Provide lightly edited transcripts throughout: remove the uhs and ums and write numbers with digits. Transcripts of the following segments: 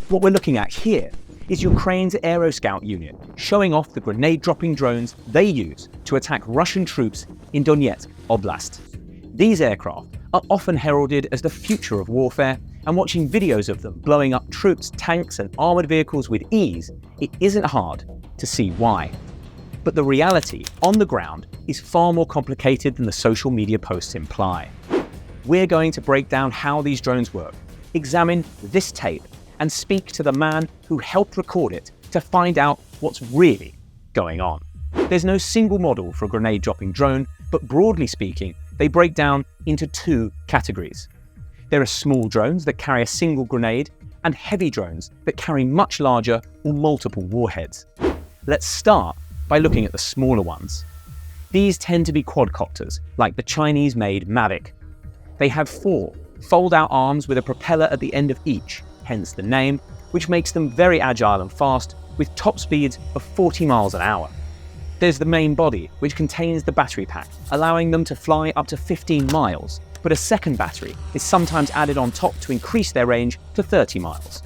What we're looking at here is Ukraine's Aeros Scout unit, showing off the grenade-dropping drones they use to attack Russian troops in Donetsk Oblast. These aircraft are often heralded as the future of warfare, and watching videos of them blowing up troops, tanks and armoured vehicles with ease, it isn't hard to see why. But the reality on the ground is far more complicated than the social media posts imply. We're going to break down how these drones work, examine this tape, and speak to the man who helped record it to find out what's really going on. There's no single model for a grenade-dropping drone, but broadly speaking, they break down into two categories. There are small drones that carry a single grenade, and heavy drones that carry much larger or multiple warheads. Let's start by looking at the smaller ones. These tend to be quadcopters, like the Chinese-made Mavic. They have 4 fold-out arms with a propeller at the end of each, hence the name, which makes them very agile and fast, with top speeds of 40 miles an hour. There's the main body, which contains the battery pack, allowing them to fly up to 15 miles, but a second battery is sometimes added on top to increase their range to 30 miles.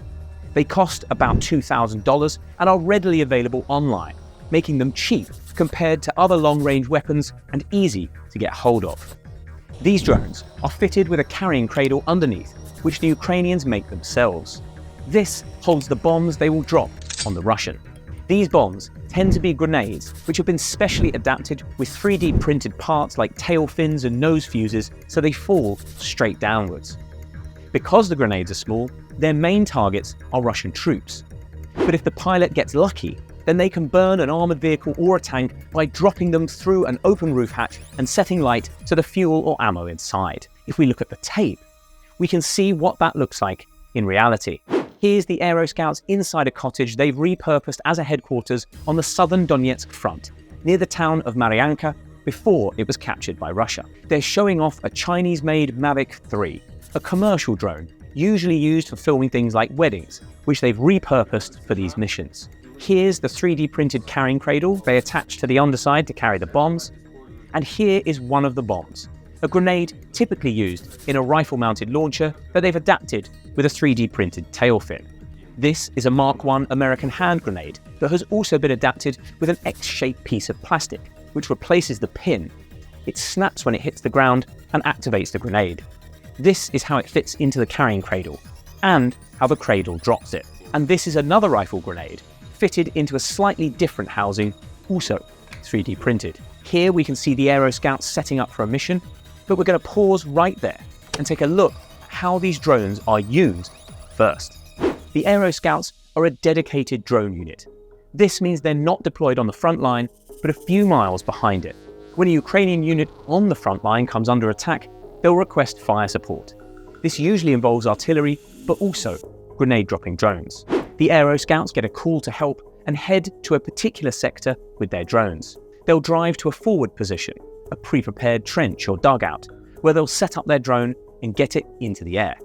They cost about $2,000 and are readily available online, making them cheap compared to other long-range weapons and easy to get hold of. These drones are fitted with a carrying cradle underneath, which the Ukrainians make themselves. This holds the bombs they will drop on the Russian. These bombs tend to be grenades which have been specially adapted with 3D printed parts like tail fins and nose fuses so they fall straight downwards. Because the grenades are small, their main targets are Russian troops. But if the pilot gets lucky, then they can burn an armoured vehicle or a tank by dropping them through an open roof hatch and setting light to the fuel or ammo inside. If we look at the tape, we can see what that looks like in reality. Here's the Aeros Scouts inside a cottage they've repurposed as a headquarters on the southern Donetsk front, near the town of Maryanka, before it was captured by Russia. They're showing off a Chinese-made Mavic 3, a commercial drone, usually used for filming things like weddings, which they've repurposed for these missions. Here's the 3D printed carrying cradle they attach to the underside to carry the bombs. And here is one of the bombs, a grenade typically used in a rifle-mounted launcher that they've adapted with a 3D printed tail fin. This is a Mark I American hand grenade that has also been adapted with an X-shaped piece of plastic, which replaces the pin. It snaps when it hits the ground and activates the grenade. This is how it fits into the carrying cradle, and how the cradle drops it. And this is another rifle grenade, fitted into a slightly different housing, also 3D printed. Here we can see the Aeros Scouts setting up for a mission, but we're going to pause right there and take a look at how these drones are used first. The Aeros Scouts are a dedicated drone unit. This means they're not deployed on the front line, but a few miles behind it. When a Ukrainian unit on the front line comes under attack, they'll request fire support. This usually involves artillery, but also grenade-dropping drones. The Aeros Scouts get a call to help and head to a particular sector with their drones. They'll drive to a forward position, a pre-prepared trench or dugout, where they'll set up their drone and get it into the air.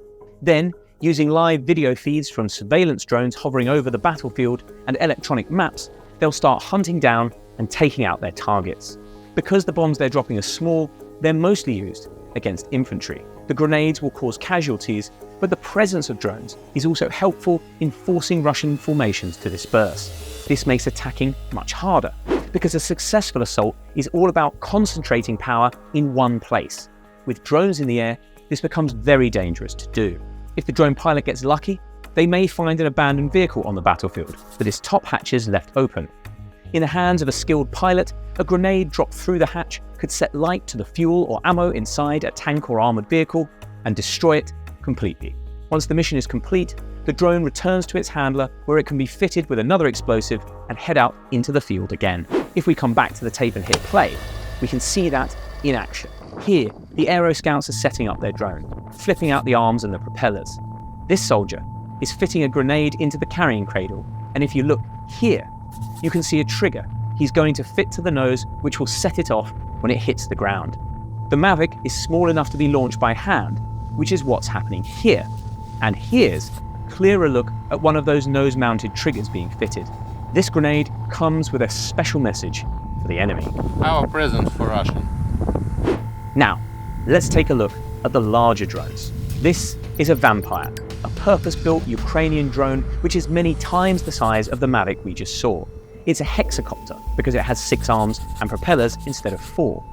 Then, using live video feeds from surveillance drones hovering over the battlefield and electronic maps, they'll start hunting down and taking out their targets. Because the bombs they're dropping are small, they're mostly used against infantry. The grenades will cause casualties, but the presence of drones is also helpful in forcing Russian formations to disperse. This makes attacking much harder, because a successful assault is all about concentrating power in one place. With drones in the air, this becomes very dangerous to do. If the drone pilot gets lucky, they may find an abandoned vehicle on the battlefield, with its top hatches left open. In the hands of a skilled pilot, a grenade dropped through the hatch could set light to the fuel or ammo inside a tank or armoured vehicle and destroy it completely. Once the mission is complete, the drone returns to its handler where it can be fitted with another explosive and head out into the field again. If we come back to the tape and hit play, we can see that in action. Here, the Aeros Scouts are setting up their drone, flipping out the arms and the propellers. This soldier is fitting a grenade into the carrying cradle, and if you look here, you can see a trigger he's going to fit to the nose, which will set it off when it hits the ground. The Mavic is small enough to be launched by hand, which is what's happening here. And here's a clearer look at one of those nose-mounted triggers being fitted. This grenade comes with a special message for the enemy. Our present for Russian. Now, let's take a look at the larger drones. This is a Vampire, a purpose-built Ukrainian drone which is many times the size of the Mavic we just saw. It's a hexacopter because it has 6 arms and propellers instead of 4.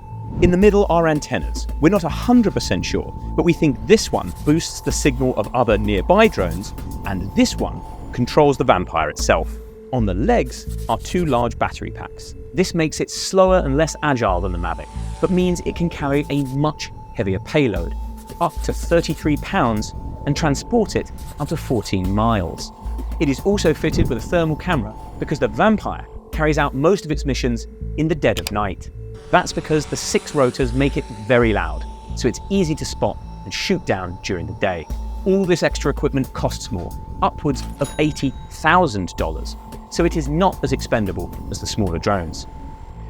In the middle are antennas. We're not 100% sure, but we think this one boosts the signal of other nearby drones, and this one controls the Vampire itself. On the legs are 2 large battery packs. This makes it slower and less agile than the Mavic, but means it can carry a much heavier payload, up to 33 pounds, and transport it up to 14 miles. It is also fitted with a thermal camera because the Vampire carries out most of its missions in the dead of night. That's because the 6 rotors make it very loud, so it's easy to spot and shoot down during the day. All this extra equipment costs more, upwards of $80,000, so it is not as expendable as the smaller drones.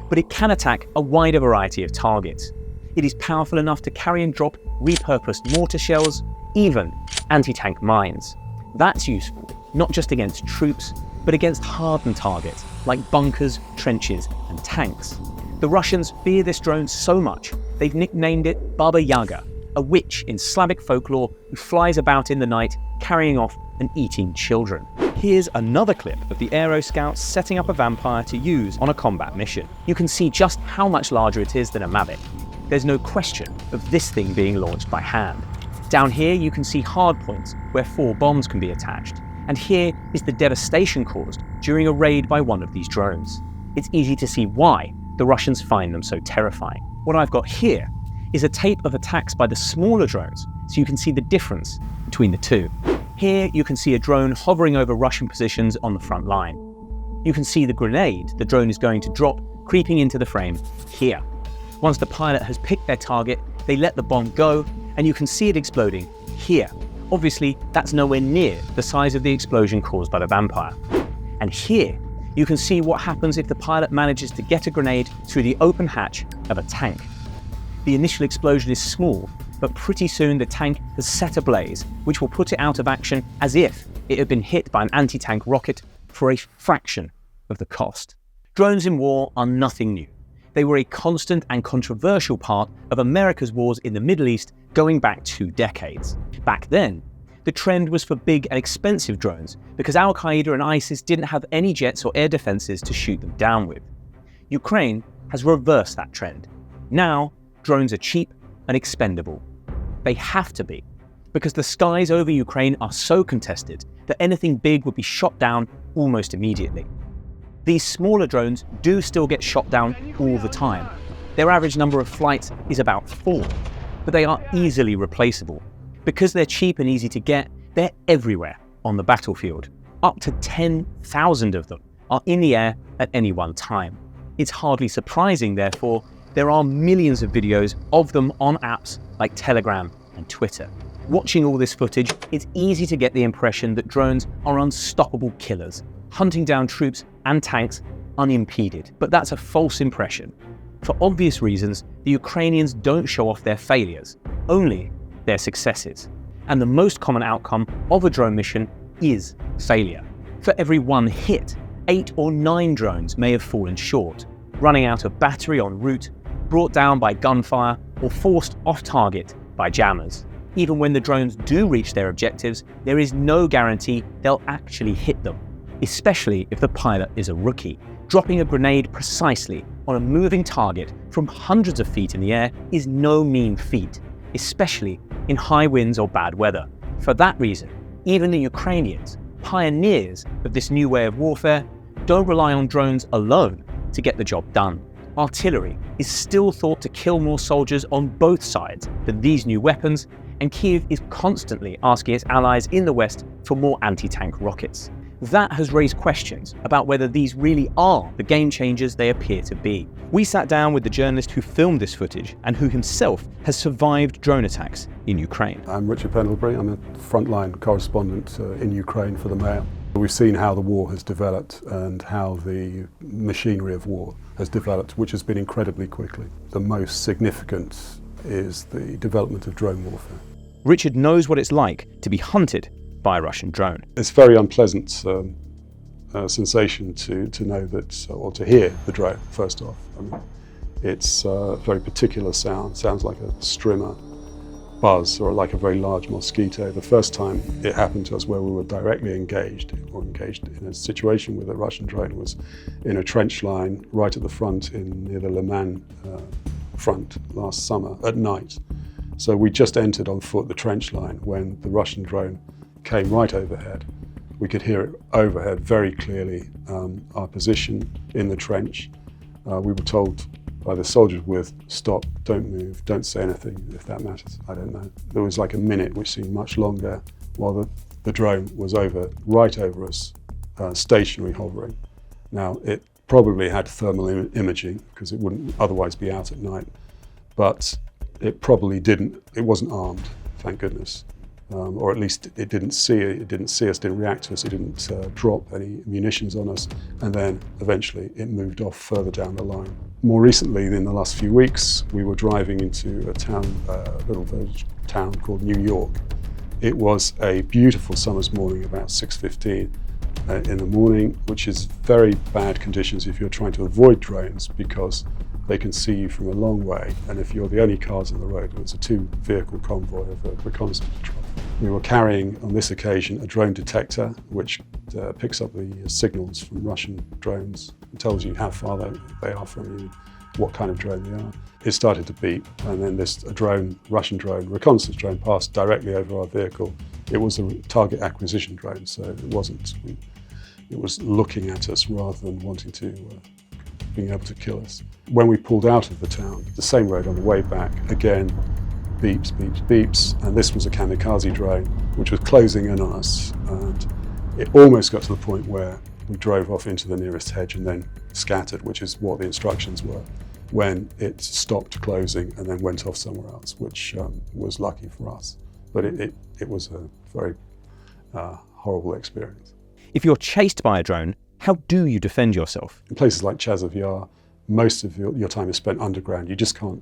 But it can attack a wider variety of targets. It is powerful enough to carry and drop repurposed mortar shells, even anti-tank mines. That's useful, not just against troops, but against hardened targets like bunkers, trenches, and tanks. The Russians fear this drone so much, they've nicknamed it Baba Yaga, a witch in Slavic folklore who flies about in the night, carrying off and eating children. Here's another clip of the Aeros Scouts setting up a Vampire to use on a combat mission. You can see just how much larger it is than a Mavic. There's no question of this thing being launched by hand. Down here you can see hardpoints where 4 bombs can be attached, and here is the devastation caused during a raid by one of these drones. It's easy to see why the Russians find them so terrifying. What I've got here is a tape of attacks by the smaller drones, so you can see the difference between the two. Here you can see a drone hovering over Russian positions on the front line. You can see the grenade the drone is going to drop creeping into the frame here. Once the pilot has picked their target, they let the bomb go, and you can see it exploding here. Obviously, that's nowhere near the size of the explosion caused by the Vampire. And here, you can see what happens if the pilot manages to get a grenade through the open hatch of a tank. The initial explosion is small, but pretty soon the tank has set ablaze, which will put it out of action as if it had been hit by an anti-tank rocket for a fraction of the cost. Drones in war are nothing new. They were a constant and controversial part of America's wars in the Middle East going back 2 decades. Back then, the trend was for big and expensive drones because Al-Qaeda and ISIS didn't have any jets or air defenses to shoot them down with. Ukraine has reversed that trend. Now, drones are cheap and expendable. They have to be, because the skies over Ukraine are so contested that anything big would be shot down almost immediately. These smaller drones do still get shot down all the time. Their average number of flights is about 4, but they are easily replaceable. Because they're cheap and easy to get, they're everywhere on the battlefield. Up to 10,000 of them are in the air at any one time. It's hardly surprising, therefore, there are millions of videos of them on apps like Telegram and Twitter. Watching all this footage, it's easy to get the impression that drones are unstoppable killers, hunting down troops and tanks unimpeded. But that's a false impression. For obvious reasons, the Ukrainians don't show off their failures, only their successes. And the most common outcome of a drone mission is failure. For every 1 hit, 8 or 9 drones may have fallen short, running out of battery en route, brought down by gunfire, or forced off target by jammers. Even when the drones do reach their objectives, there is no guarantee they'll actually hit them, especially if the pilot is a rookie. Dropping a grenade precisely on a moving target from hundreds of feet in the air is no mean feat, especially in high winds or bad weather. For that reason, even the Ukrainians, pioneers of this new way of warfare, don't rely on drones alone to get the job done. Artillery is still thought to kill more soldiers on both sides than these new weapons, and Kyiv is constantly asking its allies in the West for more anti-tank rockets. That has raised questions about whether these really are the game changers they appear to be. We sat down with the journalist who filmed this footage and who himself has survived drone attacks in Ukraine. I'm Richard Pendlebury. I'm a Frontline correspondent in Ukraine for the Mail. We've seen how the war has developed and how the machinery of war has developed, which has been incredibly quickly. The most significant is the development of drone warfare. Richard knows what it's like to be hunted by a Russian drone. It's a very unpleasant sensation to know that, or to hear the drone, first off. I mean, it's a very particular sound, sounds like a strimmer, buzz or like a very large mosquito. The first time it happened to us where we were directly engaged in a situation with a Russian drone was in a trench line right at the front near the Le Mans front last summer at night. So we just entered on foot the trench line when the Russian drone came right overhead. We could hear it overhead very clearly, our position in the trench. We were told by the soldiers with stop, don't move, don't say anything if that matters, I don't know. There was like a minute which seemed much longer while the drone was right over us, stationary hovering. Now it probably had thermal imaging because it wouldn't otherwise be out at night, but it probably didn't, it wasn't armed, thank goodness. Or at least it didn't see us, didn't react to us, it didn't drop any munitions on us, and then eventually it moved off further down the line. More recently, in the last few weeks, we were driving into a little village town called New York. It was a beautiful summer's morning, about 6:15 in the morning, which is very bad conditions if you're trying to avoid drones because they can see you from a long way, and if you're the only cars on the road, it was a 2-vehicle convoy of a reconnaissance patrol. We were carrying, on this occasion, a drone detector, which picks up the signals from Russian drones and tells you how far they are from you, what kind of drone they are. It started to beep, and then Russian drone, reconnaissance drone, passed directly over our vehicle. It was a target acquisition drone, so it was looking at us rather than wanting to, being able to kill us. When we pulled out of the town, the same road on the way back, again, beeps, beeps, beeps, and this was a kamikaze drone which was closing in on us, and it almost got to the point where we drove off into the nearest hedge and then scattered, which is what the instructions were, when it stopped closing and then went off somewhere else, which was lucky for us. But it was a very horrible experience. If you're chased by a drone, how do you defend yourself? In places like Chazov Yar, most of your time is spent underground. You just can't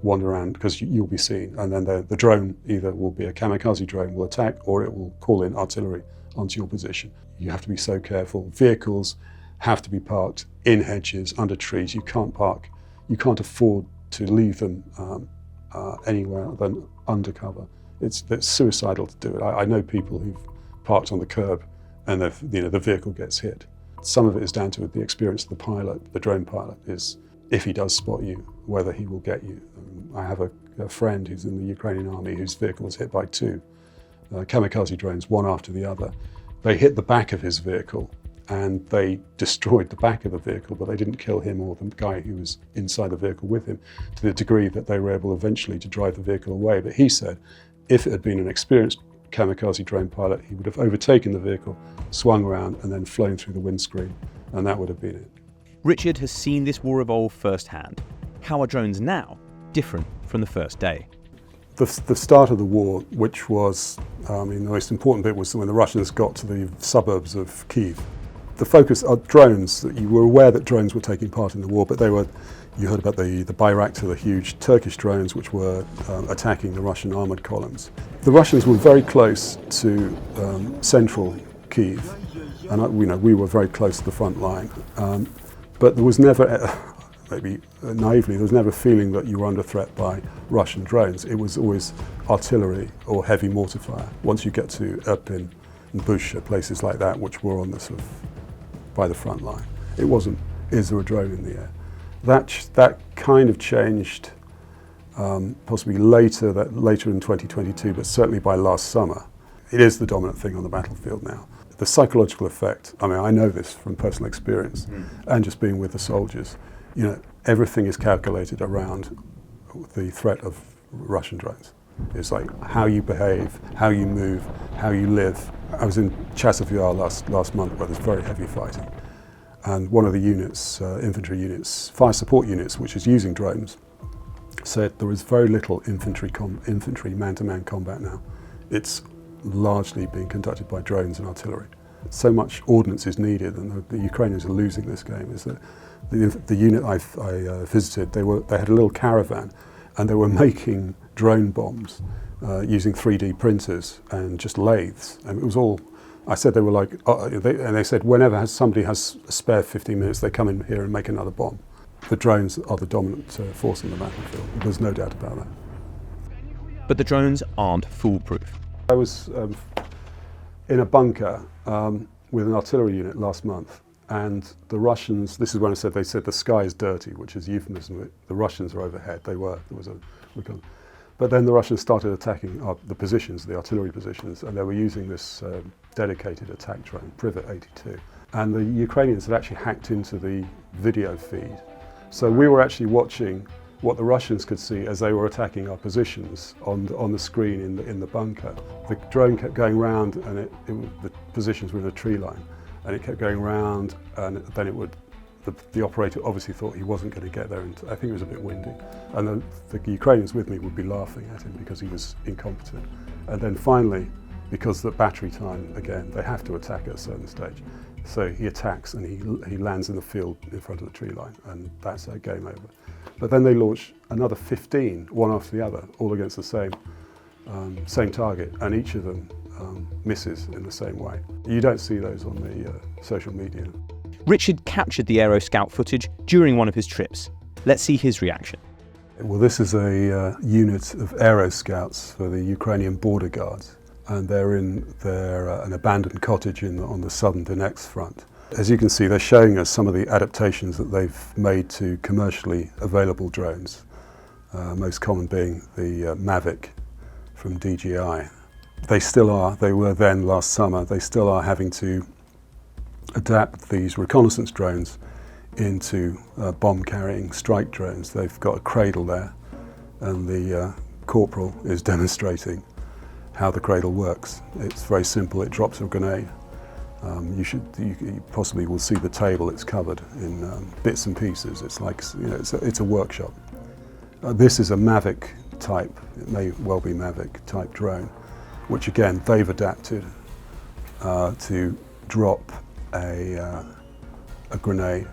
wander around because you'll be seen. And then the drone either will be a kamikaze drone, will attack, or it will call in artillery onto your position. You have to be so careful. Vehicles have to be parked in hedges, under trees. You can't afford to leave them anywhere than undercover. It's suicidal to do it. I know people who've parked on the curb and the vehicle gets hit. Some of it is down to the experience of the pilot, the drone pilot, is if he does spot you, whether he will get you. I have a friend who's in the Ukrainian army whose vehicle was hit by 2 kamikaze drones, one after the other. They hit the back of his vehicle and they destroyed the back of the vehicle, but they didn't kill him or the guy who was inside the vehicle with him, to the degree that they were able eventually to drive the vehicle away. But he said if it had been an experienced kamikaze drone pilot, he would have overtaken the vehicle, swung around and then flown through the windscreen, and that would have been it. Richard has seen this war evolve firsthand. How are drones now different from the first day? The start of the war, which was, the most important bit was when the Russians got to the suburbs of Kyiv. The focus on drones, you were aware that drones were taking part in the war, but you heard about the Bayraktar, the huge Turkish drones which were attacking the Russian armoured columns. The Russians were very close to central Kyiv, and we were very close to the front line. But there was never, maybe naively, there was never a feeling that you were under threat by Russian drones. It was always artillery or heavy mortar fire. Once you get to Irpin and Bucha, places like that, which were on the sort of by the front line, it wasn't, is there a drone in the air? That kind of changed possibly later in 2022, but certainly by last summer. It is the dominant thing on the battlefield now. The psychological effect, I know this from personal experience and just being with the soldiers, everything is calculated around the threat of Russian drones. It's like how you behave, how you move, how you live. I was in Chazov Yar last month where there's very heavy fighting. And one of the units, infantry units, fire support units, which is using drones, said there is very little infantry man-to-man combat now. It's largely being conducted by drones and artillery. So much ordnance is needed, and the Ukrainians are losing this game. Is that the unit I visited? They had a little caravan, and they were making drone bombs using 3D printers and just lathes. And it was all. I said they were like, and they said whenever somebody has a spare 15 minutes, they come in here and make another bomb. The drones are the dominant force in the battlefield. There's no doubt about that. But the drones aren't foolproof. I was in a bunker with an artillery unit last month, and the Russians, this is when they said the sky is dirty, which is a euphemism. The Russians are overhead. There was but then the Russians started attacking the positions, the artillery positions, and they were using this dedicated attack drone, Privet 82. And the Ukrainians had actually hacked into the video feed. So we were actually watching what the Russians could see as they were attacking our positions on the screen in the bunker. The drone kept going round, and the positions were in a tree line, and it kept going round, and then it would. The operator obviously thought he wasn't going to get there, and I think it was a bit windy. And the Ukrainians with me would be laughing at him because he was incompetent. And then finally, because the battery time, again, they have to attack at a certain stage. So he attacks and he lands in the field in front of the tree line, and that's a game over. But then they launch another 15, one after the other, all against the same target, and each of them misses in the same way. You don't see those on the social media. Richard captured the Aeros Scout footage during one of his trips. Let's see his reaction. Well, this is a unit of Aeros Scouts for the Ukrainian border guards, and they're in an abandoned cottage on the southern Donetsk front. As you can see, they're showing us some of the adaptations that they've made to commercially available drones, most common being the Mavic from DJI. They were then last summer, they still are having to adapt these reconnaissance drones into bomb-carrying strike drones. They've got a cradle there, and the corporal is demonstrating how the cradle works. It's very simple. It drops a grenade. You possibly will see the table. It's covered in bits and pieces. It's like, it's a workshop. This is a Mavic type. It may well be Mavic type drone, which again they've adapted to drop a grenade.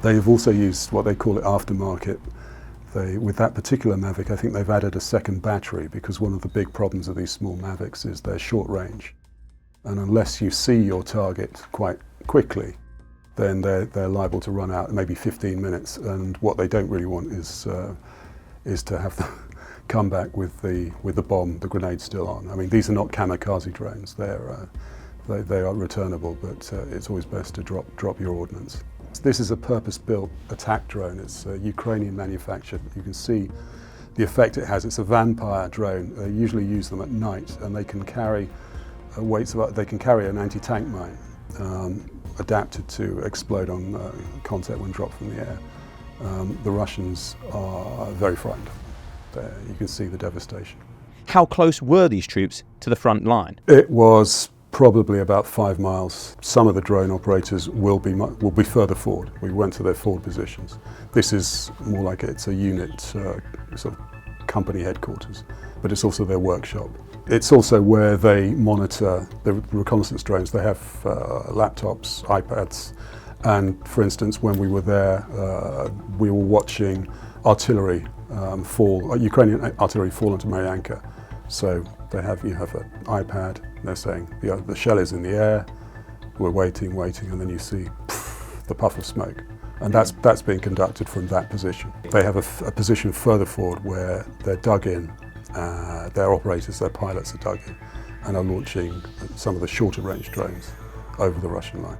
They've also used what they call it aftermarket. With that particular Mavic, I think they've added a second battery, because one of the big problems of these small Mavics is their short range. And unless you see your target quite quickly, then they're liable to run out in maybe 15 minutes. And what they don't really want is to have them come back with the bomb, the grenade still on. I mean, these are not kamikaze drones. They are returnable, but it's always best to drop your ordnance. This is a purpose-built attack drone. It's Ukrainian manufactured. You can see the effect it has. It's a vampire drone. They usually use them at night, and they can carry they can carry an anti-tank mine adapted to explode on contact when dropped from the air. The Russians are very frightened. You can see the devastation. How close were these troops to the front line? It was probably about 5 miles. Some of the drone operators will be further forward. We went to their forward positions. This is more like it's a unit, sort of company headquarters, but it's also their workshop. It's also where they monitor the reconnaissance drones. They have laptops, iPads, and for instance, when we were there, we were watching artillery Ukrainian artillery fall into Marianka. So you have an iPad, they're saying the shell is in the air, we're waiting, and then you see the puff of smoke. And that's being conducted from that position. They have a position further forward where they're dug in, their operators, their pilots are dug in, and are launching some of the shorter range drones over the Russian line.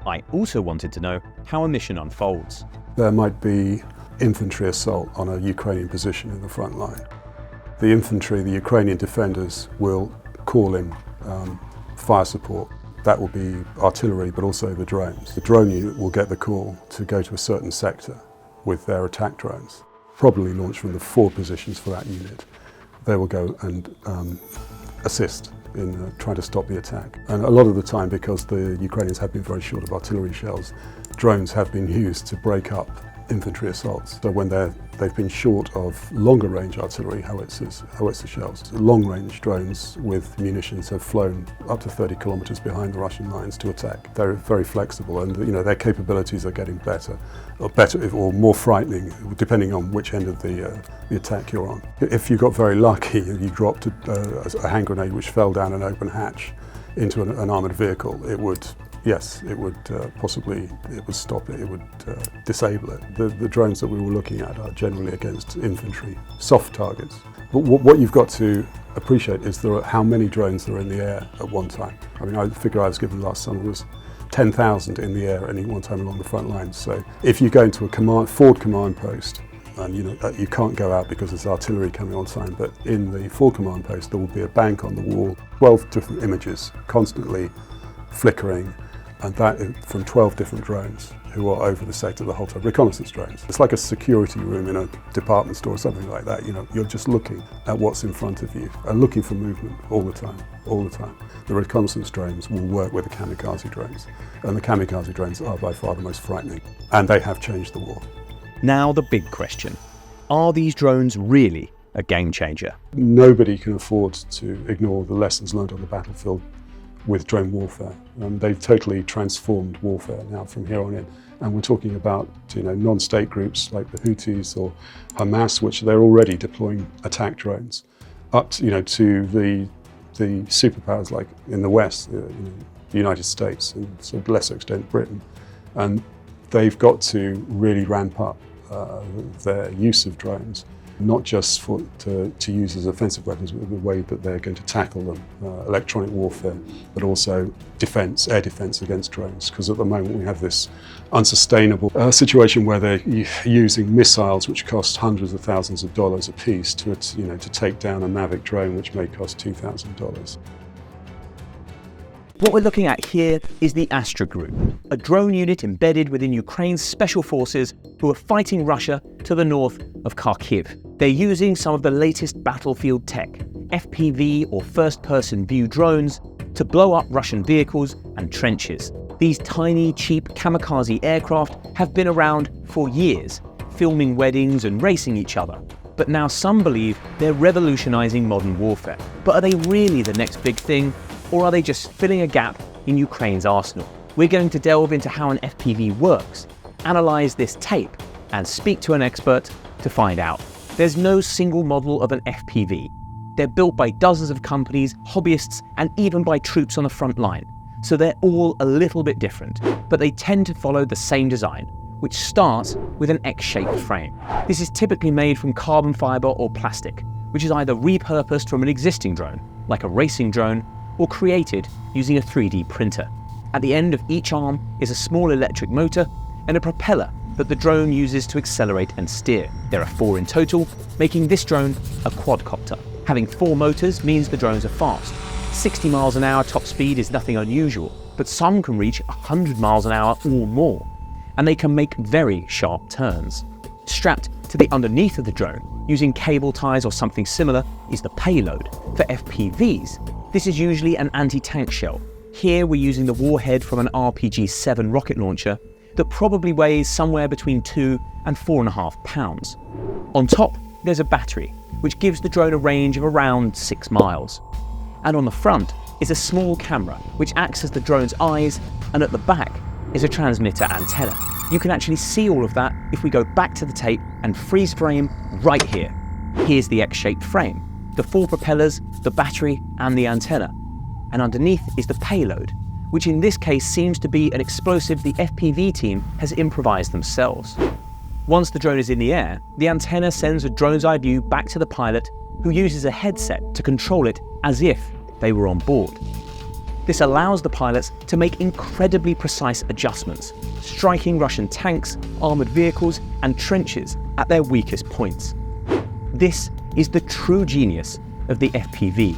I also wanted to know how a mission unfolds. There might be infantry assault on a Ukrainian position in the front line. The infantry, the Ukrainian defenders, will call in fire support. That will be artillery, but also the drones. The drone unit will get the call to go to a certain sector with their attack drones, probably launched from the forward positions for that unit. They will go and assist in trying to stop the attack. And a lot of the time, because the Ukrainians have been very short of artillery shells, drones have been used to break up infantry assaults. So when they've been short of longer range artillery, howitzer shells, long range drones with munitions have flown up to 30 kilometers behind the Russian lines to attack. They're very flexible, and their capabilities are getting better or more frightening, depending on which end of the attack you're on. If you got very lucky and you dropped a hand grenade which fell down an open hatch into an armoured vehicle, it would yes, it would possibly, it would stop it, it would disable it. The drones that we were looking at are generally against infantry, soft targets. But what you've got to appreciate is how many drones there are in the air at one time. I mean, the figure I was given last summer was 10,000 in the air at any one time along the front lines. So if you go into a forward command post, and you can't go out because there's artillery coming on time, but in the forward command post there will be a bank on the wall, 12 different images constantly flickering, and that is from 12 different drones who are over the sector the whole time, reconnaissance drones. It's like a security room in a department store or something like that. You're just looking at what's in front of you and looking for movement all the time. The reconnaissance drones will work with the kamikaze drones, and the kamikaze drones are by far the most frightening, and they have changed the war. Now the big question, are these drones really a game changer? Nobody can afford to ignore the lessons learned on the battlefield with drone warfare. They've totally transformed warfare now from here on in. And we're talking about non-state groups like the Houthis or Hamas, which they're already deploying attack drones, up to the superpowers like in the West, the United States, and to a lesser extent Britain. And they've got to really ramp up their use of drones, not just to use as offensive weapons, but the way that they're going to tackle them, electronic warfare, but also air defense against drones. Because at the moment we have this unsustainable situation where they're using missiles which cost hundreds of thousands of dollars a piece to take down a Mavic drone which may cost $2,000. What we're looking at here is the Astra Group, a drone unit embedded within Ukraine's special forces who are fighting Russia to the north of Kharkiv. They're using some of the latest battlefield tech, FPV or first-person view drones, to blow up Russian vehicles and trenches. These tiny, cheap kamikaze aircraft have been around for years, filming weddings and racing each other. But now some believe they're revolutionizing modern warfare. But are they really the next big thing? Or are they just filling a gap in Ukraine's arsenal? We're going to delve into how an FPV works, analyze this tape, and speak to an expert to find out. There's no single model of an FPV. They're built by dozens of companies, hobbyists, and even by troops on the front line. So they're all a little bit different, but they tend to follow the same design, which starts with an X-shaped frame. This is typically made from carbon fiber or plastic, which is either repurposed from an existing drone, like a racing drone, or created using a 3D printer. At the end of each arm is a small electric motor and a propeller that the drone uses to accelerate and steer. There are 4 in total, making this drone a quadcopter. Having 4 motors means the drones are fast. 60 miles an hour top speed is nothing unusual, but some can reach 100 miles an hour or more, and they can make very sharp turns. Strapped to the underneath of the drone, using cable ties or something similar, is the payload. For FPVs, this is usually an anti-tank shell. Here we're using the warhead from an RPG-7 rocket launcher that probably weighs somewhere between 2 and 4.5 pounds. On top, there's a battery, which gives the drone a range of around 6 miles. And on the front is a small camera, which acts as the drone's eyes, and at the back is a transmitter antenna. You can actually see all of that if we go back to the tape and freeze frame right here. Here's the X-shaped frame, the 4 propellers, the battery, and the antenna. And underneath is the payload, which in this case seems to be an explosive the FPV team has improvised themselves. Once the drone is in the air, the antenna sends a drone's eye view back to the pilot, who uses a headset to control it as if they were on board. This allows the pilots to make incredibly precise adjustments, striking Russian tanks, armoured vehicles, and trenches at their weakest points. This is the true genius of the FPV,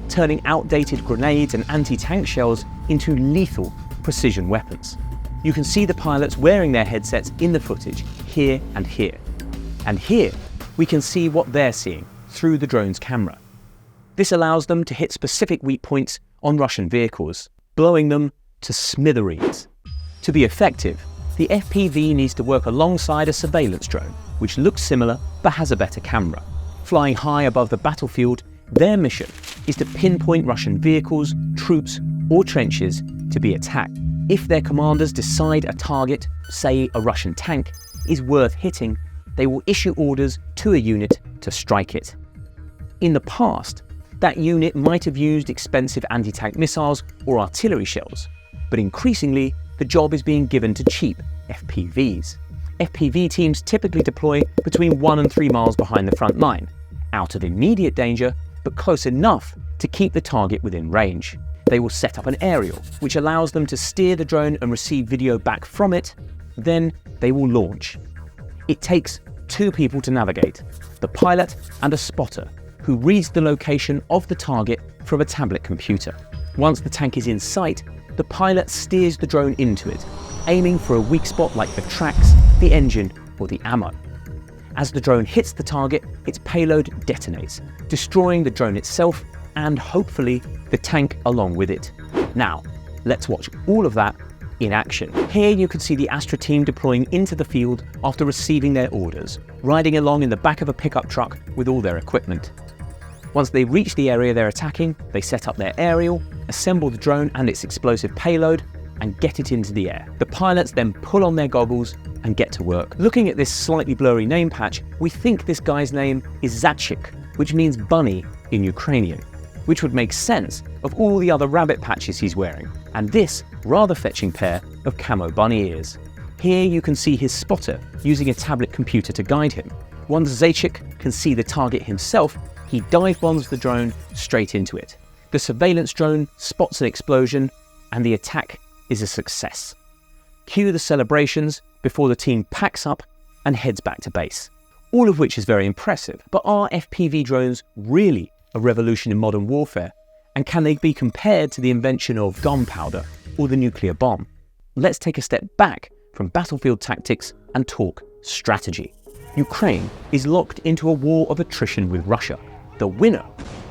turning outdated grenades and anti-tank shells into lethal precision weapons. You can see the pilots wearing their headsets in the footage here and here. And here we can see what they're seeing through the drone's camera. This allows them to hit specific weak points on Russian vehicles, blowing them to smithereens. To be effective, the FPV needs to work alongside a surveillance drone, which looks similar but has a better camera. Flying high above the battlefield, their mission is to pinpoint Russian vehicles, troops, or trenches to be attacked. If their commanders decide a target, say a Russian tank, is worth hitting, they will issue orders to a unit to strike it. In the past, that unit might have used expensive anti-tank missiles or artillery shells, but increasingly, the job is being given to cheap FPVs. FPV teams typically deploy between 1 and 3 miles behind the front line, out of immediate danger, but close enough to keep the target within range. They will set up an aerial, which allows them to steer the drone and receive video back from it. Then they will launch. It takes 2 people to navigate, the pilot and a spotter, who reads the location of the target from a tablet computer. Once the tank is in sight, the pilot steers the drone into it, aiming for a weak spot like the tracks, the engine, or the ammo. As the drone hits the target, its payload detonates, destroying the drone itself and hopefully the tank along with it. Now, let's watch all of that in action. Here you can see the Astra team deploying into the field after receiving their orders, riding along in the back of a pickup truck with all their equipment. Once they reach the area they're attacking, they set up their aerial, assemble the drone and its explosive payload, and get it into the air. The pilots then pull on their goggles and get to work. Looking at this slightly blurry name patch, we think this guy's name is Zachik, which means bunny in Ukrainian, which would make sense of all the other rabbit patches he's wearing, and this rather fetching pair of camo bunny ears. Here you can see his spotter using a tablet computer to guide him. Once Zachik can see the target himself, he dive bombs the drone straight into it. The surveillance drone spots an explosion, and the attack is a success. Cue the celebrations before the team packs up and heads back to base. All of which is very impressive, but are FPV drones really a revolution in modern warfare? And can they be compared to the invention of gunpowder or the nuclear bomb? Let's take a step back from battlefield tactics and talk strategy. Ukraine is locked into a war of attrition with Russia. The winner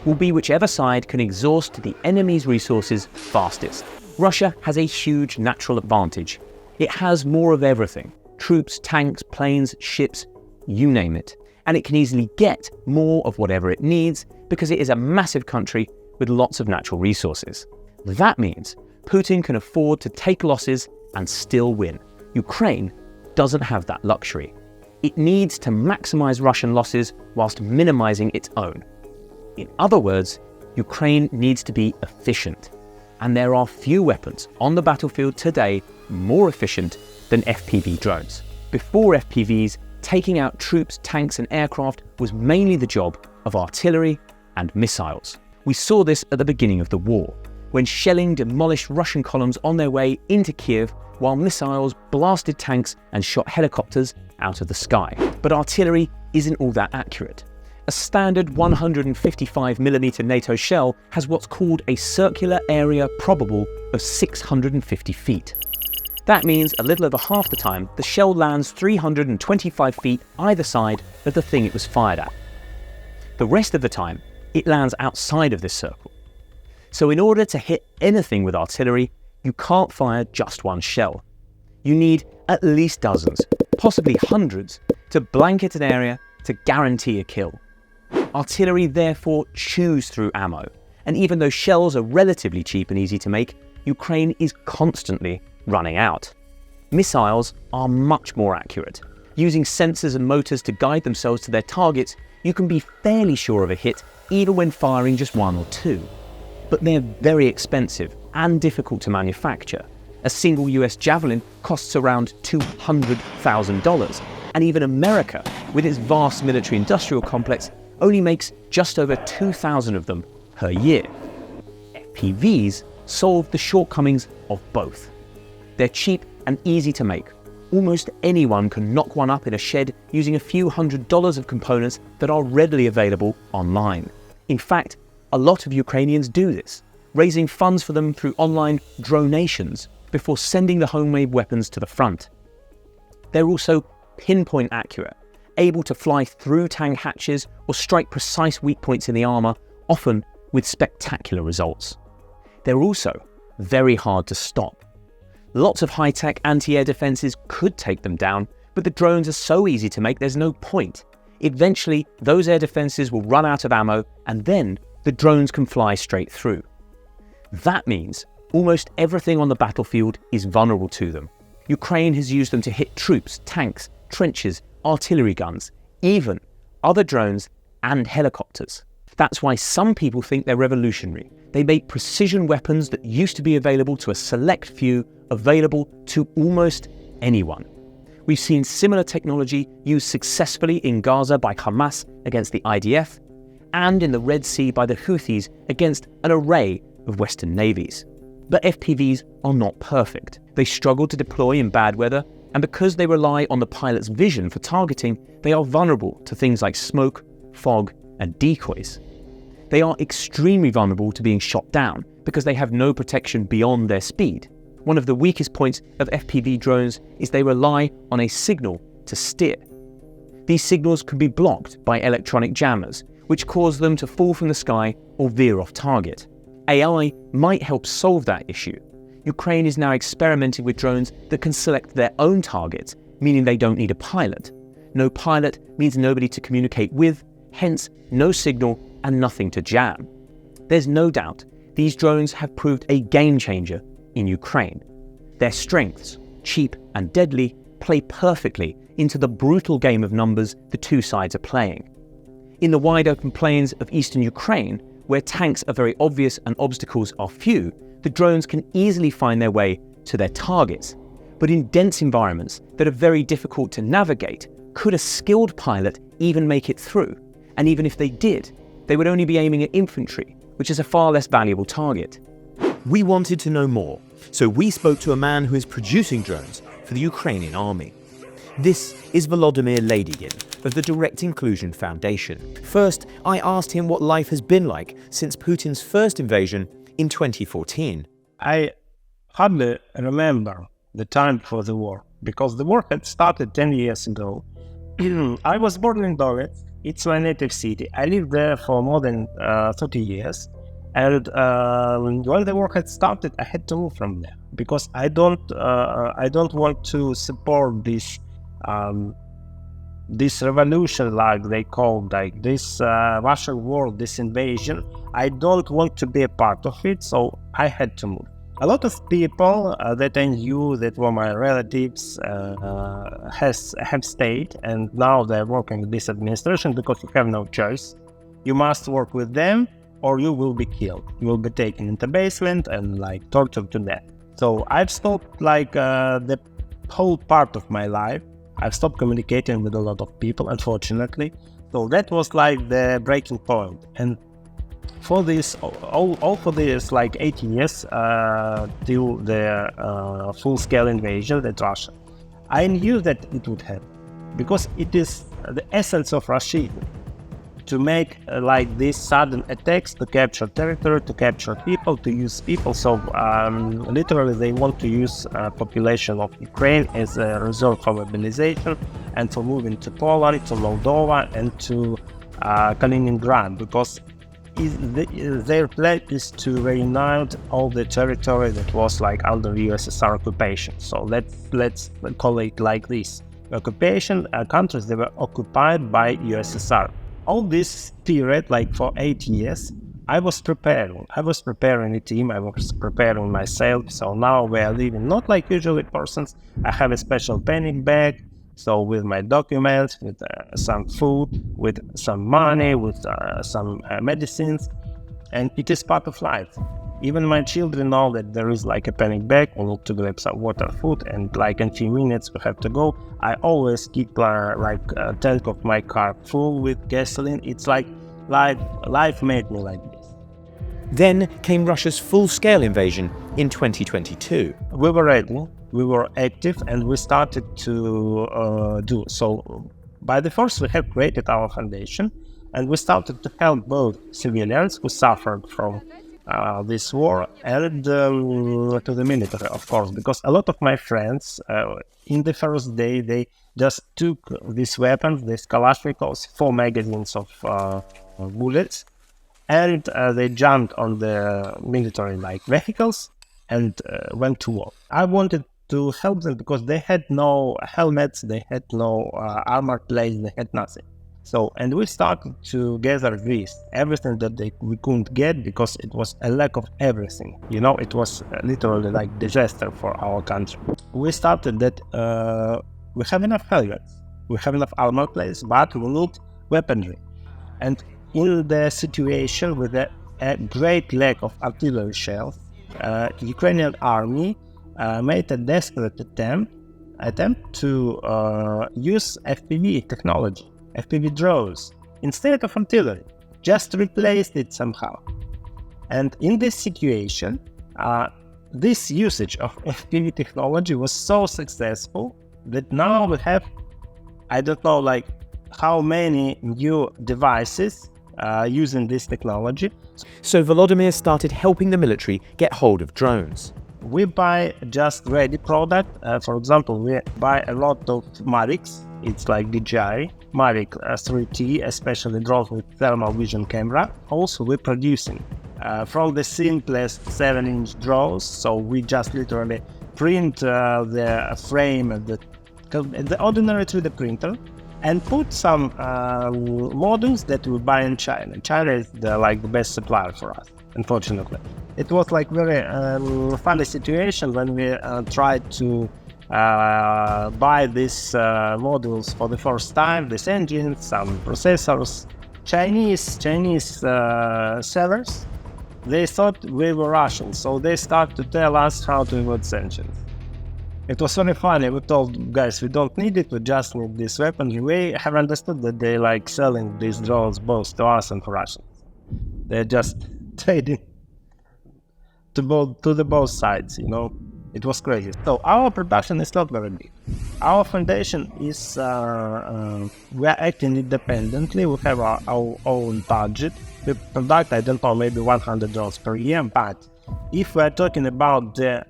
will be whichever side can exhaust the enemy's resources fastest. Russia has a huge natural advantage. It has more of everything: troops, tanks, planes, ships, you name it. And it can easily get more of whatever it needs because it is a massive country with lots of natural resources. That means Putin can afford to take losses and still win. Ukraine doesn't have that luxury. It needs to maximize Russian losses whilst minimizing its own. In other words, Ukraine needs to be efficient. And there are few weapons on the battlefield today more efficient than FPV drones. Before FPVs, taking out troops, tanks and aircraft was mainly the job of artillery and missiles. We saw this at the beginning of the war, when shelling demolished Russian columns on their way into Kiev, while missiles blasted tanks and shot helicopters out of the sky. But artillery isn't all that accurate. A standard 155mm NATO shell has what's called a circular area probable of 650 feet. That means a little over half the time the shell lands 325 feet either side of the thing it was fired at. The rest of the time, it lands outside of this circle. So in order to hit anything with artillery, you can't fire just one shell. You need at least dozens, possibly hundreds, to blanket an area to guarantee a kill. Artillery therefore chews through ammo, and even though shells are relatively cheap and easy to make, Ukraine is constantly running out. Missiles are much more accurate. Using sensors and motors to guide themselves to their targets, you can be fairly sure of a hit even when firing just 1 or 2. But they're very expensive and difficult to manufacture. A single US Javelin costs around $200,000, and even America, with its vast military-industrial complex, only makes just over 2,000 of them per year. FPVs solve the shortcomings of both. They're cheap and easy to make. Almost anyone can knock one up in a shed using a few $100s of components that are readily available online. In fact, a lot of Ukrainians do this, raising funds for them through online donations before sending the homemade weapons to the front. They're also pinpoint accurate, able to fly through tank hatches or strike precise weak points in the armor, often with spectacular results. They're also very hard to stop. Lots of high-tech anti-air defenses could take them down, but the drones are so easy to make there's no point. Eventually, those air defenses will run out of ammo, and then the drones can fly straight through. That means almost everything on the battlefield is vulnerable to them. Ukraine has used them to hit troops, tanks, trenches, artillery guns, even other drones and helicopters. That's why some people think they're revolutionary, They make precision weapons that used to be available to a select few available to almost anyone. We've seen similar technology used successfully in Gaza by Hamas against the IDF, and in the Red Sea by the Houthis against an array of Western navies. But FPVs are not perfect. They struggle to deploy in bad weather, and because they rely on the pilot's vision for targeting, they are vulnerable to things like smoke, fog, and decoys. They are extremely vulnerable to being shot down because they have no protection beyond their speed. One of the weakest points of FPV drones is they rely on a signal to steer. These signals can be blocked by electronic jammers, which cause them to fall from the sky or veer off target. AI might help solve that issue. Ukraine is now experimenting with drones that can select their own targets, meaning they don't need a pilot. No pilot means nobody to communicate with, hence no signal and nothing to jam. There's no doubt these drones have proved a game changer in Ukraine. Their strengths, cheap and deadly, play perfectly into the brutal game of numbers the two sides are playing. In the wide open plains of eastern Ukraine, where tanks are very obvious and obstacles are few, the drones can easily find their way to their targets. But in dense environments that are very difficult to navigate, could a skilled pilot even make it through? And even if they did, they would only be aiming at infantry, which is a far less valuable target. We wanted to know more, so we spoke to a man who is producing drones for the Ukrainian army. This is Volodymyr Ladygin of the Direct Inclusion Foundation. First, I asked him what life has been like since Putin's first invasion in 2014. I hardly remember the time for the war, because the war had started 10 years ago. I was born in Donetsk. It's my native city. I lived there for more than 30 years. And when the war had started, I had to move from there because I don't want to support this revolution, like they call, like this Russian war, this invasion. I don't want to be a part of it, so I had to move. A lot of people that I knew, that were my relatives, have stayed, and now they're working with this administration because you have no choice. You must work with them, or you will be killed. You will be taken into basement and like tortured to death. So I've stopped the whole part of my life. I've stopped communicating with a lot of people, unfortunately. So that was like the breaking point. And for this, all for this, like 8 years till the full-scale invasion that Russia, I knew that it would happen because it is the essence of Russia to make like these sudden attacks to capture territory, to capture people, to use people. So literally they want to use population of Ukraine as a reserve for mobilization and for moving to Poland, to Moldova and to Kaliningrad, because their plan is to reunite all the territory that was like under USSR occupation. So let's call it like this. Occupation countries that were occupied by USSR. All this period, like for 8 years, I was preparing a team, I was preparing myself. So now we are living not like usually persons. I have a special panic bag, so with my documents, with some food, with some money, with some medicines, and it is part of life. Even my children know that there is like a panic bag, we need to grab some water, food, and like in a few minutes we have to go. I always keep like a tank of my car full with gasoline. It's like life made me like this. Then came Russia's full-scale invasion in 2022. We were ready, we were active, and we started to do so. By the first, we have created our foundation, and we started to help both civilians who suffered from this war and to the military, of course, because a lot of my friends in the first day, they just took these weapons, these Kalashnikovs, 4 magazines of bullets, and they jumped on the military like vehicles and went to war. I wanted to help them because they had no helmets, they had no armor plates, they had nothing. So, and we started to gather everything that we couldn't get because it was a lack of everything. You know, it was literally like disaster for our country. We started that we have enough helmets, we have enough armor plates, but we need weaponry. And in the situation with the a great lack of artillery shells, Ukrainian army made a desperate attempt to use FPV technology, FPV drones, instead of artillery, just replaced it somehow. And in this situation, this usage of FPV technology was so successful that now we have, I don't know, like how many new devices using this technology. So Volodymyr started helping the military get hold of drones. We buy just ready product. For example, we buy a lot of Mavics. It's like DJI, Mavic 3T, especially drones with thermal vision camera. Also, we're producing from the simplest 7-inch drones. So we just literally print the frame at the ordinary 3D printer and put some modules that we buy in China. China is the best supplier for us, unfortunately. It was like very funny situation when we tried to buy these modules for the first time, these engines, some processors. Chinese sellers, they thought we were Russians, so they started to tell us how to avoid sanctions. It was very funny. We told guys, we don't need it, we just need this weapon. We have understood that they like selling these drones both to us and for Russians. They're just trading to both sides, you know. It was crazy. So our production is not very big. Our foundation is, we are acting independently. We have our own budget. We product, I don't know, maybe 100 drones per year. But if we are talking about the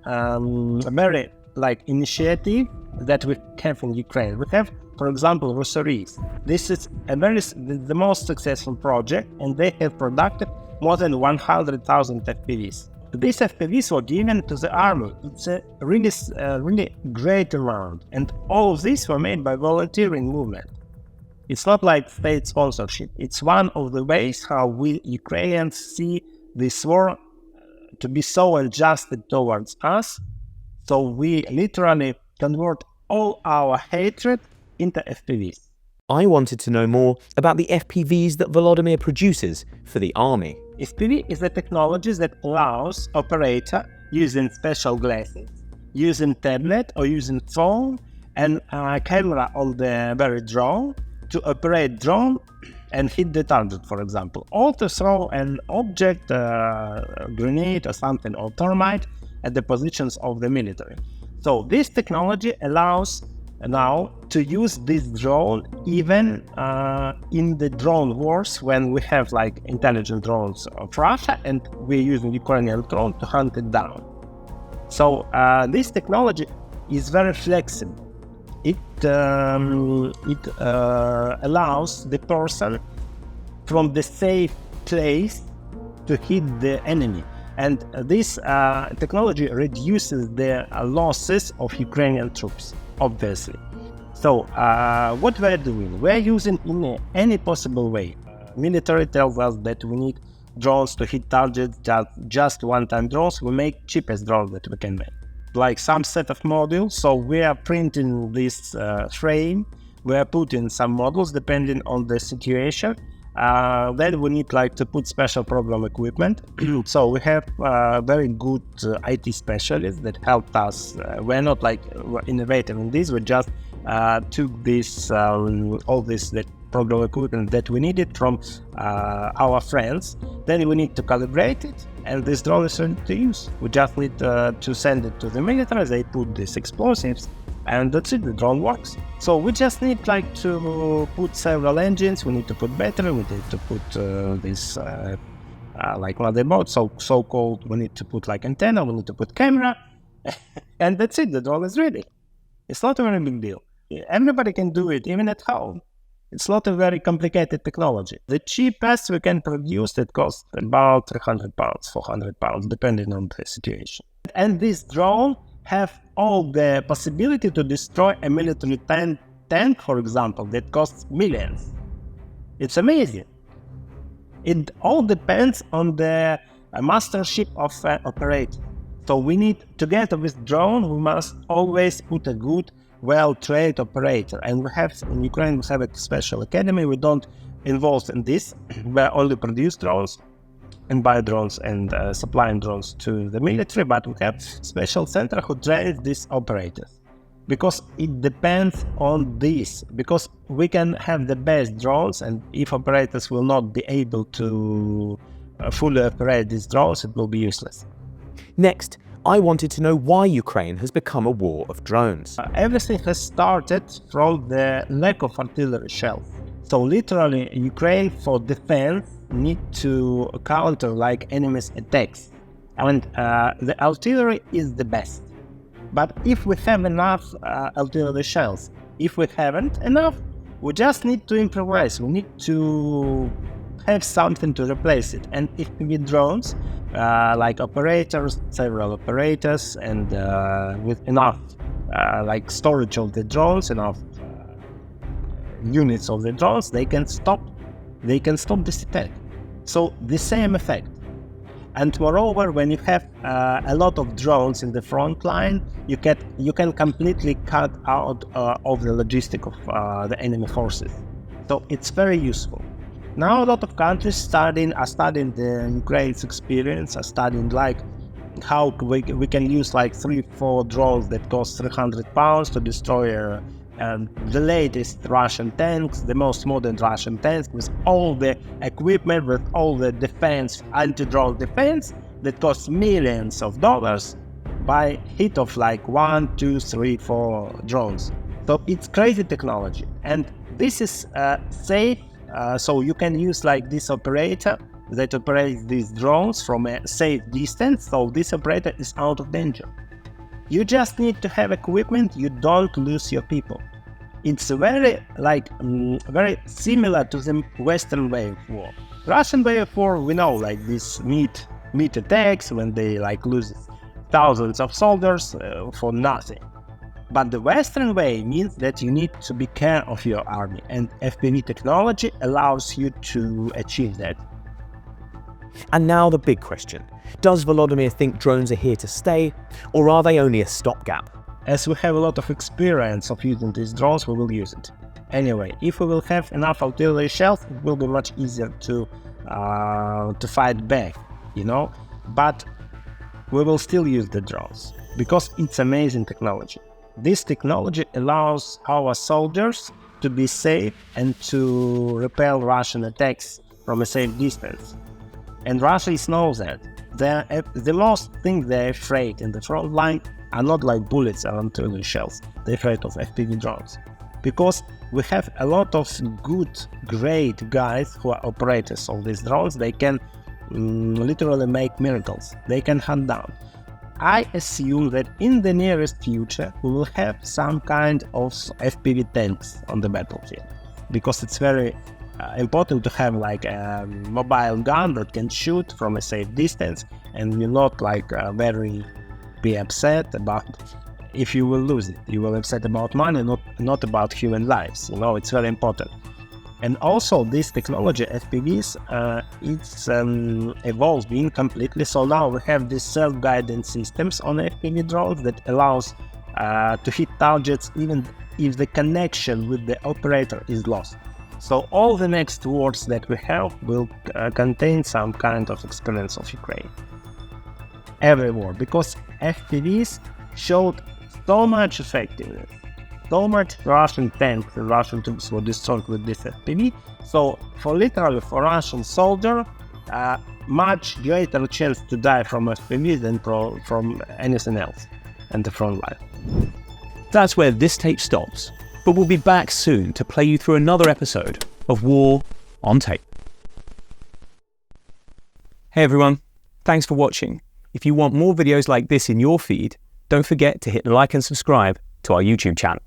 very initiative that we have in Ukraine, we have, for example, Rosaries. This is the most successful project, and they have produced more than 100,000 FPVs. These FPVs were given to the army. It's a really great amount, and all of these were made by volunteering movement. It's not like state sponsorship. It's one of the ways how we Ukrainians see this war to be so unjust towards us. So we literally convert all our hatred into FPVs. I wanted to know more about the FPVs that Volodymyr produces for the army. FPV is a technology that allows operator using special glasses, using tablet or using phone and camera on the very drone to operate drone and hit the target, for example, or to throw an object, grenade or something, or thermite at the positions of the military. So this technology allows now to use this drone even in the drone wars, when we have intelligent drones of Russia and we're using Ukrainian drone to hunt it down. So this technology is very flexible. It allows the person from the safe place to hit the enemy. And this technology reduces the losses of Ukrainian troops, obviously. So what we're doing, we're using in any possible way. Military tells us that we need drones to hit targets, just one-time drones. We make cheapest drones that we can make, like some set of modules. So we are printing this frame, we are putting some models depending on the situation. Then we need to put special program equipment. So we have very good IT specialists that helped us. We're not innovative in this. We just took this all this program equipment that we needed from our friends. Then we need to calibrate it, and this drone is ready to use. We just need to send it to the military. They put these explosives, and that's it. The drone works. So we just need to put several engines. We need to put battery. We need to put this motherboard, so-called. We need to put antenna. We need to put camera, and that's it. The drone is ready. It's not a very big deal. Everybody can do it, even at home. It's not a very complicated technology. The cheapest we can produce, that costs about 300 pounds, 400 pounds, depending on the situation. And this drone have all the possibility to destroy a military tank, for example, that costs millions. It's amazing. It all depends on the mastership of an operator. So we need, together with drone, we must always put a good, well-trained operator. And we have, in Ukraine, we have a special academy. We don't involve in this. We only produce drones. and buy drones and supplying drones to the military, but we have special center who trains these operators. Because it depends on this, because we can have the best drones, and if operators will not be able to fully operate these drones, it will be useless. Next, I wanted to know why Ukraine has become a war of drones. Everything has started from the lack of artillery shells. So literally, Ukraine for defense need to counter like enemies' attacks, and the artillery is the best. But if we have enough artillery shells, if we haven't enough, we just need to improvise. We need to have something to replace it. And FPV drones, like operators, several operators, and with enough like storage of the drones, enough units of the drones, they can stop this attack. So the same effect. And moreover, when you have a lot of drones in the front line, you can completely cut out of the logistic of the enemy forces. So it's very useful. Now a lot of countries are studying the Ukraine's experience, are studying like how we can use like 3-4 drones that cost 300 pounds to destroy the latest Russian tanks, the most modern Russian tanks, with all the equipment, with all the defense, anti-drone defense that costs millions of dollars by hit of like 1, 2, 3, 4 drones. So it's crazy technology, and this is safe. So you can use like this operator that operates these drones from a safe distance. So this operator is out of danger. You just need to have equipment, you don't lose your people. It's very very similar to the Western way of war. Russian way of war, we know, like this meat attacks when they like lose thousands of soldiers for nothing. But the Western way means that you need to be care of your army, and FPV technology allows you to achieve that. And now the big question. Does Volodymyr think drones are here to stay, or are they only a stopgap? As we have a lot of experience of using these drones, we will use it. Anyway, if we will have enough artillery shells, it will be much easier to fight back, you know. But we will still use the drones, because it's amazing technology. This technology allows our soldiers to be safe and to repel Russian attacks from a safe distance. And Russians know that. The most thing they're afraid in the front line are not like bullets or artillery shells. They're afraid of FPV drones. Because we have a lot of good, great guys who are operators of these drones. They can literally make miracles. They can hunt down. I assume that in the nearest future we will have some kind of FPV tanks on the battlefield, because it's very important to have like a mobile gun that can shoot from a safe distance, and you're not like very be upset about if you will lose it. You will upset about money, not about human lives. You know, it's very important. And also this technology, FPVs, it's evolving completely. So now we have these self-guiding systems on FPV drones that allows to hit targets even if the connection with the operator is lost. So all the next wars that we have will contain some kind of experience of Ukraine. Every war, because FPVs showed so much effectiveness. So much Russian tanks and Russian troops were destroyed with this FPV. So for Russian soldier, much greater chance to die from FPV than from anything else in the front line. That's where this tape stops, but we'll be back soon to play you through another episode of War on Tape. Hey everyone, thanks for watching. If you want more videos like this in your feed, don't forget to hit like and subscribe to our YouTube channel.